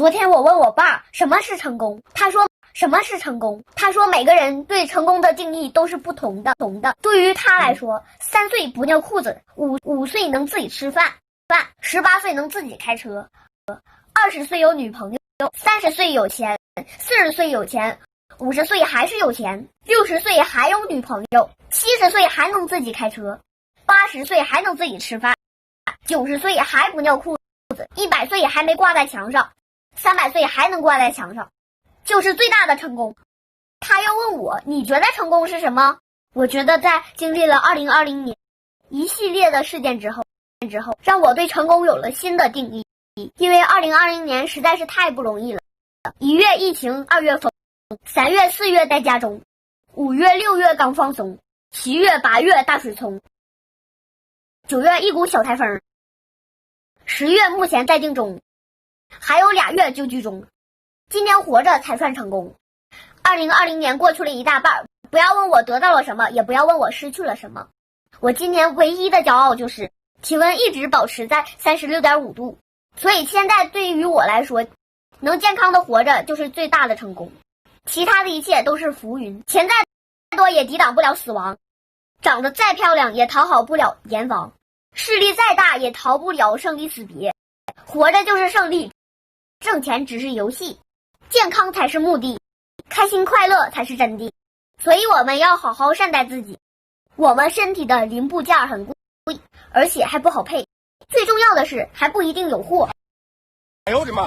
昨天我问我爸什么是成功，他说什么是成功？他说每个人对成功的定义都是不同的。对于他来说，3岁不尿裤子，5岁能自己吃饭，18岁能自己开车，20岁有女朋友，30岁有钱，40岁有钱，50岁还是有钱，60岁还有女朋友，70岁还能自己开车，80岁还能自己吃饭，90岁还不尿裤子，100岁还没挂在墙上，300岁还能挂在墙上，就是最大的成功。他又问我，你觉得成功是什么？我觉得在经历了2020年一系列的事件之后，让我对成功有了新的定义。因为2020年实在是太不容易了，1月疫情，2月封，3月4月在家中，5月6月刚放松，7月8月大水冲，9月一股小台风，10月目前在定中，还有2月就剧终。今天活着才算成功。2020年过去了一大半，不要问我得到了什么，也不要问我失去了什么。我今年唯一的骄傲就是体温一直保持在36.5度，所以现在对于我来说，能健康的活着就是最大的成功，其他的一切都是浮云。钱再多也抵挡不了死亡，长得再漂亮也讨好不了阎王，势力再大也逃不了生离死别。活着就是胜利，挣钱只是游戏，健康才是目的，开心快乐才是真谛。所以我们要好好善待自己。我们身体的零部件很贵，而且还不好配，最重要的是还不一定有货。哎呦我的妈！